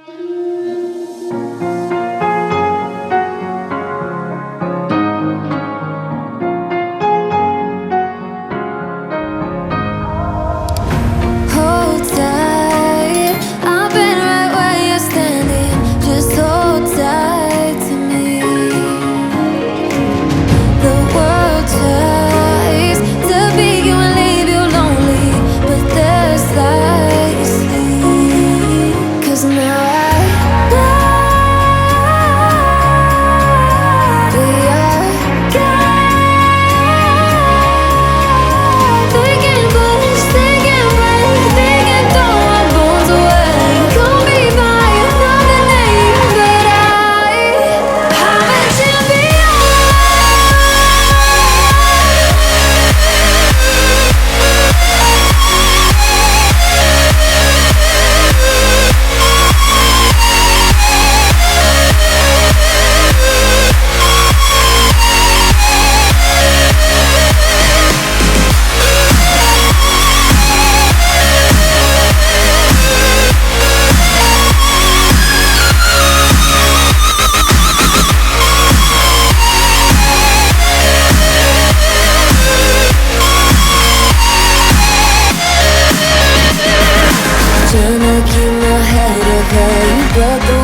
Hold tight, I've been right where you're standing. Just hold tight to me. The world tries to beat you and leave you lonely, but there's light you sleep. 'Cause now I know we are God. They can push, they can break, they can throw our bones away. Call me by another name, but I'm a champion. Tryna keep my head up high, you brought the